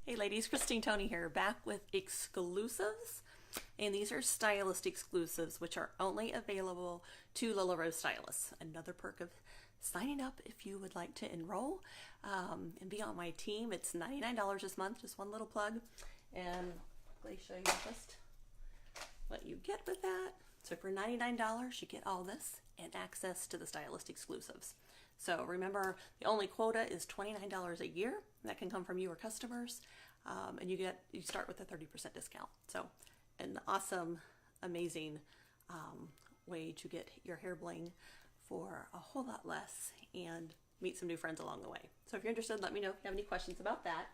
Hey ladies, Toney here, back with exclusives. And these are stylist exclusives, which are only available to Lola Rose stylists. Another perk of signing up if you would like to enroll and be on my team. It's $99 this month, just one little plug. And let me show you just what you get with that. So for $99, you get all this and access to the stylist exclusives. So remember, the only quota is $29 a year. That can come from you or customers, and you start with a 30% discount. So an awesome, amazing way to get your hair bling for a whole lot less and meet some new friends along the way. So if you're interested, let me know if you have any questions about that.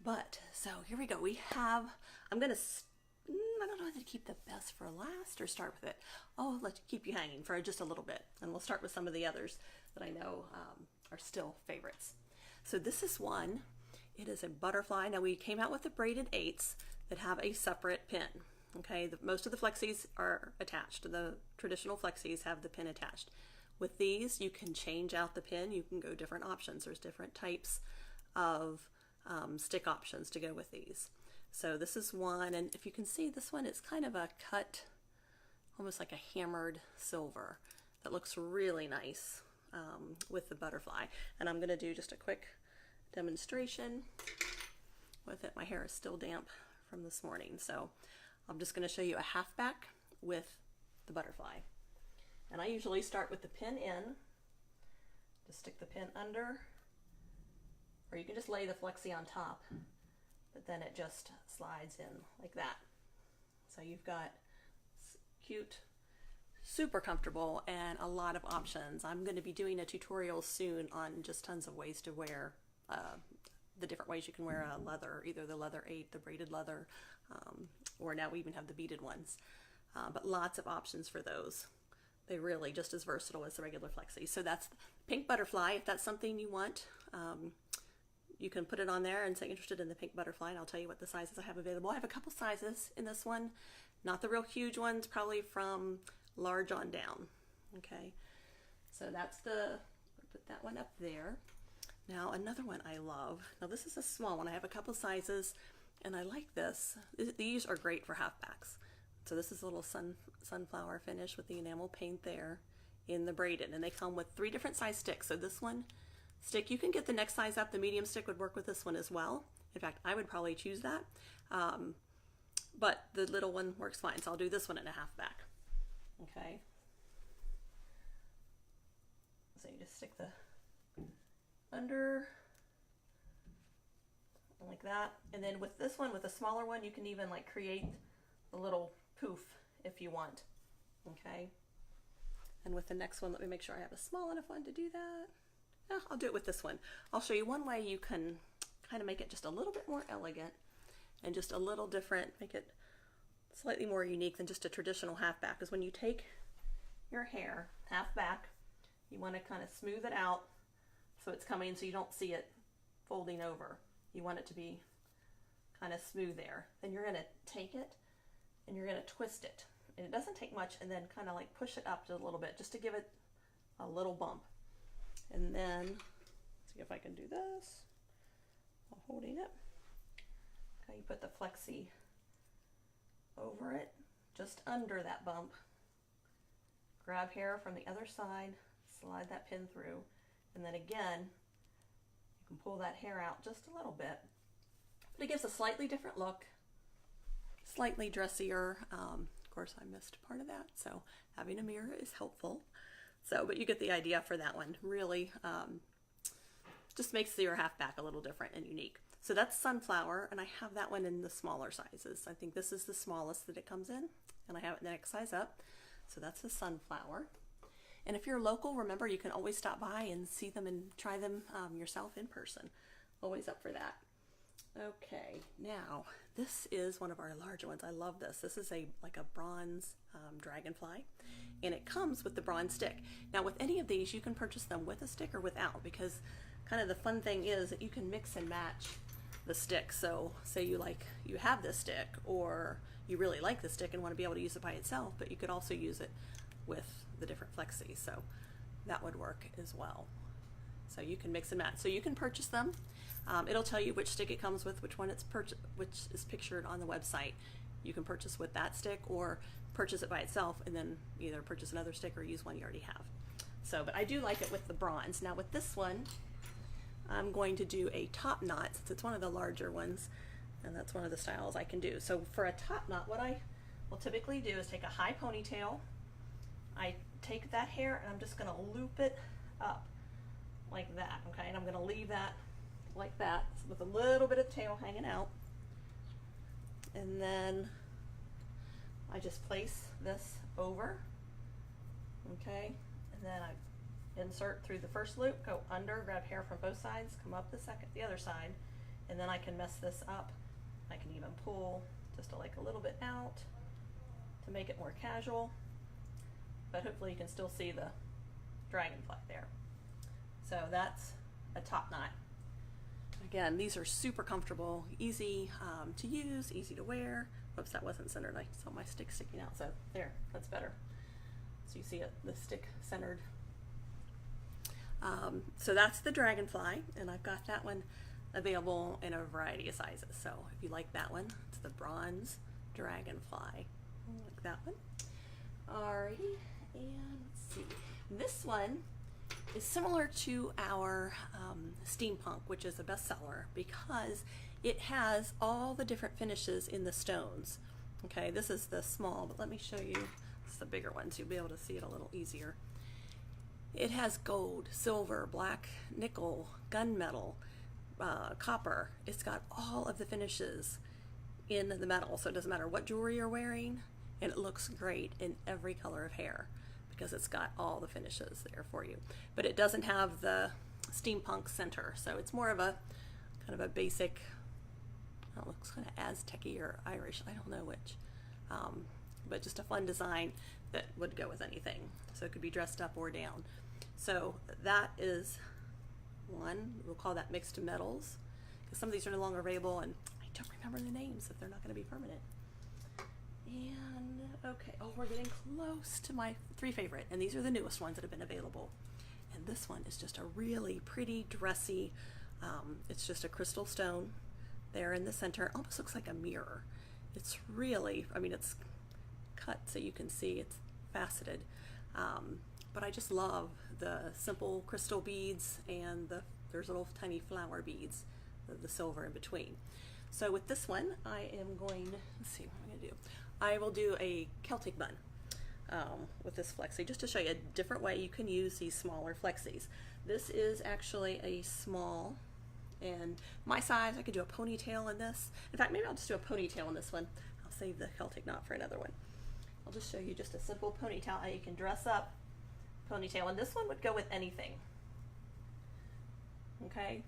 But so here we go. I don't know whether to keep the best for last or start with it. Oh, let's keep you hanging for just a little bit, and we'll start with some of the others that I know are still favorites. So this is one. It is a butterfly. Now we came out with the braided 8s that have a separate pin. Okay, most of the flexies are attached. The traditional flexies have the pin attached. With these, you can change out the pin. You can go different options. There's different types of stick options to go with these. So this is one, and if you can see this one, it's kind of a cut, almost like a hammered silver that looks really nice with the butterfly. And I'm going to do just a quick demonstration with it. My hair is still damp from this morning, so I'm just going to show you a half back with the butterfly. And I usually start with the pin in, just stick the pin under, or you can just lay the flexi on top, but then it just slides in like that. So you've got cute, super comfortable, and a lot of options. I'm going to be doing a tutorial soon on just tons of ways to wear the different ways you can wear a leather, either the leather 8, the braided leather, or now we even have the beaded ones. But lots of options for those. They're really just as versatile as the regular flexi. So that's pink butterfly. If that's something you want, you can put it on there and say interested in the pink butterfly, and I'll tell you what the sizes I have available. I have a couple sizes in this one, not the real huge ones, probably from large on down. Okay, so that's put that one up there. Now another one I love, now this is a small one. I have a couple sizes, and I like this. These are great for halfbacks. So this is a little sunflower finish with the enamel paint there in the braided, and they come with 3 different size sticks. So this one stick, you can get the next size up. The medium stick would work with this one as well. In fact, I would probably choose that. But the little one works fine, so I'll do this one in a half back. Okay. So you just stick the under like that, and then with this one, with a smaller one, you can even like create a little poof if you want. Okay. And with the next one, let me make sure I have a small enough one to do that. I'll do it with this one. I'll show you one way you can kind of make it just a little bit more elegant and just a little different, make it slightly more unique than just a traditional half back. Because when you take your hair half back, you want to kind of smooth it out so it's coming so you don't see it folding over. You want it to be kind of smooth there. Then you're going to take it and you're going to twist it. And it doesn't take much, and then kind of like push it up just a little bit just to give it a little bump. And then, see if I can do this while holding it. Okay, you put the flexi over it, just under that bump. Grab hair from the other side, slide that pin through, and then again, you can pull that hair out just a little bit. But it gives a slightly different look, slightly dressier. Of course, I missed part of that, so having a mirror is helpful. So, but you get the idea for that one. Really just makes your half back a little different and unique. So that's sunflower, and I have that one in the smaller sizes. I think this is the smallest that it comes in, and I have it the next size up. So that's the sunflower. And if you're local, remember you can always stop by and see them and try them yourself in person. Always up for that. Okay, now this is one of our larger ones. I love this. This is like a bronze dragonfly, and it comes with the bronze stick. Now with any of these, you can purchase them with a stick or without, because kind of the fun thing is that you can mix and match the stick. So say you have this stick, or you really like the stick and want to be able to use it by itself, but you could also use it with the different flexis. So that would work as well. So you can mix and match. So you can purchase them. It'll tell you which stick it comes with, which one which is pictured on the website. You can purchase with that stick or purchase it by itself and then either purchase another stick or use one you already have. So, but I do like it with the bronze. Now with this one, I'm going to do a top knot since it's one of the larger ones, and that's one of the styles I can do. So for a top knot, what I will typically do is take a high ponytail. I take that hair and I'm just going to loop it up like that, okay? And I'm going to leave that like that with a little bit of tail hanging out. And then I just place this over, okay? And then I insert through the first loop, go under, grab hair from both sides, come up the other side, and then I can mess this up. I can even pull just like a little bit out to make it more casual, but hopefully you can still see the dragonfly there. So that's a top knot. Again, these are super comfortable, easy to use, easy to wear. Whoops, that wasn't centered. I saw my stick sticking out, so there, that's better. So you see it, the stick centered. So that's the dragonfly, and I've got that one available in a variety of sizes. So if you like that one, it's the bronze dragonfly. Like that one. Alrighty, and let's see. This one is similar to our steampunk, which is a bestseller because it has all the different finishes in the stones. Okay, this is the small, but let me show you. This is the bigger one, so you'll be able to see it a little easier. It has gold, silver, black, nickel, gunmetal, copper. It's got all of the finishes in the metal, so it doesn't matter what jewelry you're wearing, and it looks great in every color of hair because it's got all the finishes there for you. But it doesn't have the steampunk center, so it's more of a kind of a basic, it looks kind of Aztec-y or Irish, I don't know which, but just a fun design that would go with anything. So it could be dressed up or down. So that is one. We'll call that mixed metals because some of these are no longer available and I don't remember the names if they're not going to be permanent. And okay, oh, we're getting close to my 3 favorite, and these are the newest ones that have been available. And this one is just a really pretty, dressy, it's just a crystal stone there in the center. It almost looks like a mirror. It's really, I mean, it's cut so you can see it's faceted. But I just love the simple crystal beads and there's little tiny flower beads, the silver in between. So with this one, I am going, let's see what I'm going to do. I will do a Celtic bun with this flexi, just to show you a different way you can use these smaller flexis. This is actually a small, and my size, I could do a ponytail in this. In fact, maybe I'll just do a ponytail in this one. I'll save the Celtic knot for another one. I'll just show you just a simple ponytail, how you can dress up ponytail, and this one would go with anything. Okay?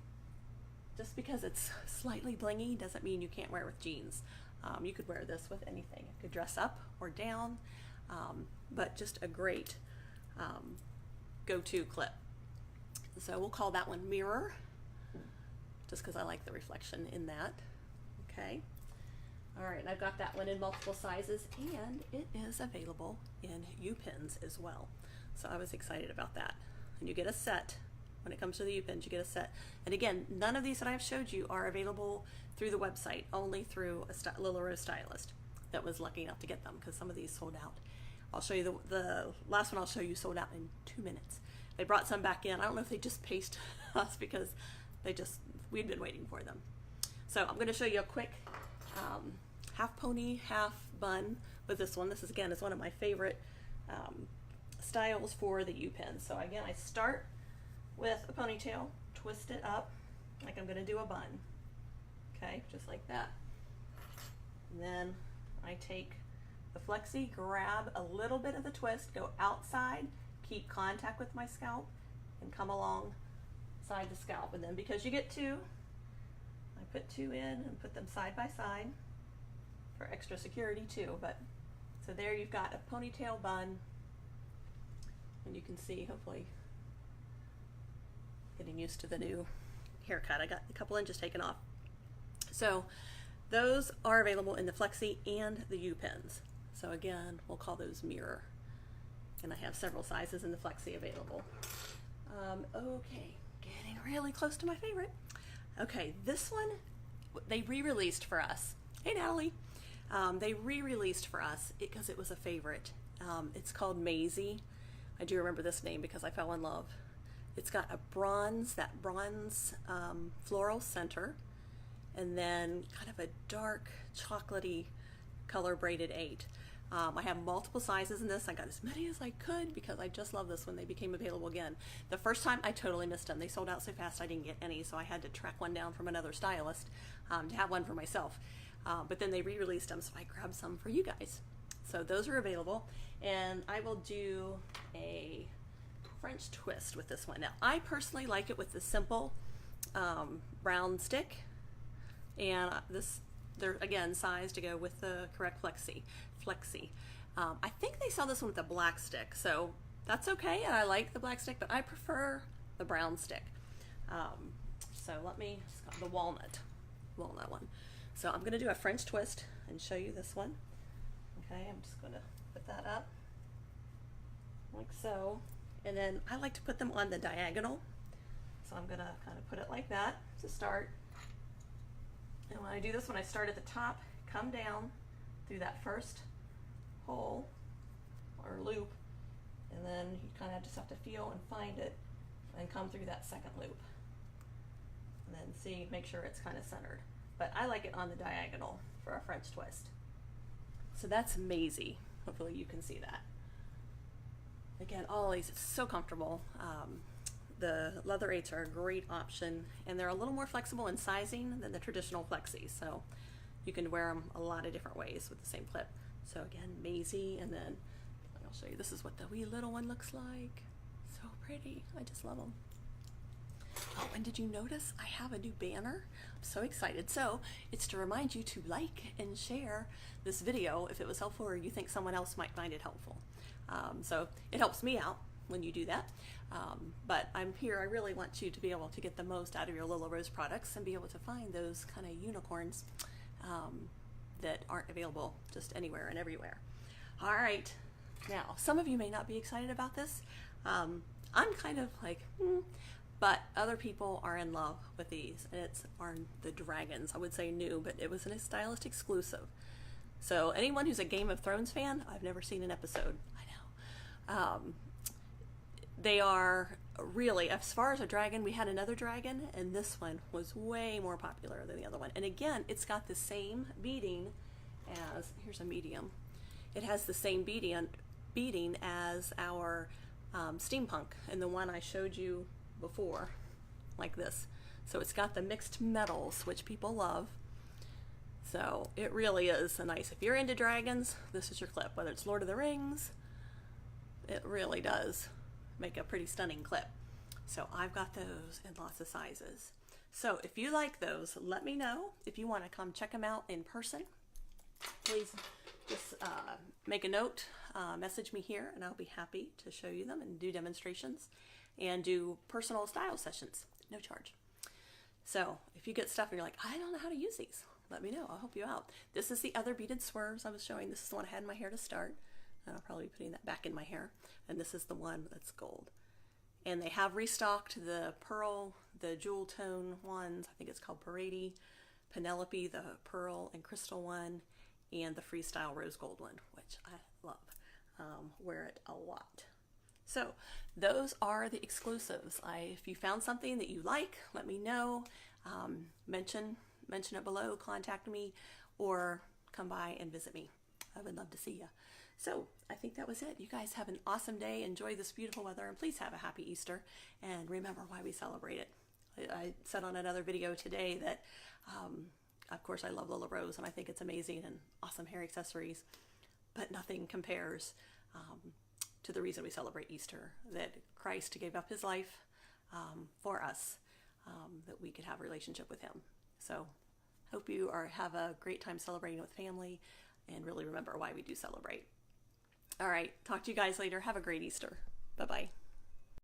Just because it's slightly blingy doesn't mean you can't wear it with jeans. You could wear this with anything. You could dress up or down, but just a great go-to clip. So we'll call that one mirror, just because I like the reflection in that. Okay. All right, and I've got that one in multiple sizes, and it is available in U-pins as well. So I was excited about that. And you get a set. When it comes to the U-pins, you get a set. And again, none of these that I've showed you are available through the website, only through a Little Rose stylist that was lucky enough to get them, because some of these sold out. I'll show you the last one I'll show you sold out in 2 minutes. They brought some back in. I don't know if they just paced us because we'd been waiting for them. So I'm going to show you a quick half pony, half bun with this one. This is, again, is one of my favorite styles for the U-pin. So again, I start with a ponytail, twist it up like I'm going to do a bun. Okay, just like that. And then I take the flexi, grab a little bit of the twist, go outside, keep contact with my scalp, and come along side the scalp. And then because you get 2, I put 2 in and put them side by side for extra security too. But so there you've got a ponytail bun, and you can see, hopefully, getting used to the new haircut. I got a couple inches taken off. So those are available in the flexi and the U-pins. So again, we'll call those mirror. And I have several sizes in the flexi available. Okay, really close to my favorite. Okay, this one they re-released for us. Hey Natalie. They re-released for us because it was a favorite. It's called Maisy. I do remember this name because I fell in love. It's got a bronze floral center, and then kind of a dark chocolatey color braided 8. I have multiple sizes in this. I got as many as I could because I just love this when they became available again. The first time I totally missed them. They sold out so fast I didn't get any, so I had to track one down from another stylist to have one for myself. But then they re-released them, so I grabbed some for you guys. So those are available, and I will do a French twist with this one. Now, I personally like it with the simple brown stick, and they're again sized to go with the correct flexi. I think they sell this one with a black stick, so that's okay. And I like the black stick, but I prefer the brown stick. So it's got the walnut one. So I'm going to do a French twist and show you this one. Okay, I'm just going to put that up like so. And then I like to put them on the diagonal. So I'm going to kind of put it like that to start. And when I do this one, I start at the top, come down through that first hole or loop, and then you kind of just have to feel and find it and come through that second loop. And then make sure it's kind of centered. But I like it on the diagonal for a French twist. So that's Maisy. Hopefully you can see that. Again, always so comfortable. The leather 8s are a great option, and they're a little more flexible in sizing than the traditional flexi. So you can wear them a lot of different ways with the same clip. So again, Maisy, and then I'll show you, this is what the wee little one looks like. So pretty, I just love them. Oh, and did you notice I have a new banner? I'm so excited. So it's to remind you to like and share this video if it was helpful or you think someone else might find it helpful. So it helps me out when you do that. But I'm here, I really want you to be able to get the most out of your Lila Rose products and be able to find those kind of unicorns that aren't available just anywhere and everywhere. All right, now some of you may not be excited about this. I'm kind of like, but other people are in love with these, and are the dragons. I would say new, but it was a stylist exclusive. So anyone who's a Game of Thrones fan, I've never seen an episode. I know. They are really, as far as a dragon, we had another dragon, and this one was way more popular than the other one. And again, it's got the same beading as, here's a medium. It has the same beading as our steampunk, and the one I showed you before, like this. So it's got the mixed metals, which people love. So it really is a nice, if you're into dragons, this is your clip. Whether it's Lord of the Rings, it really does make a pretty stunning clip. So I've got those in lots of sizes. So if you like those, let me know. If you want to come check them out in person, please just make a note, message me here, and I'll be happy to show you them and do demonstrations and do personal style sessions, no charge. So if you get stuff and you're like, I don't know how to use these, let me know, I'll help you out. This is the other beaded swerves I was showing. This is the one I had in my hair to start, and I'll probably be putting that back in my hair. And this is the one that's gold. And they have restocked the pearl, the jewel tone ones. I think it's called Parade, Penelope, the pearl and crystal one, and the freestyle rose gold one, which I love. Wear it a lot. So those are the exclusives. If you found something that you like, let me know. Mention it below, contact me, or come by and visit me. I would love to see you. So I think that was it. You guys have an awesome day. Enjoy this beautiful weather, and please have a happy Easter. And remember why we celebrate it. I said on another video today that, of course, I love Lila Rose, and I think it's amazing and awesome hair accessories, but nothing compares to the reason we celebrate Easter, that Christ gave up his life for us, that we could have a relationship with him. So hope you have a great time celebrating with family, and really remember why we do celebrate. All right, talk to you guys later. Have a great Easter. Bye-bye.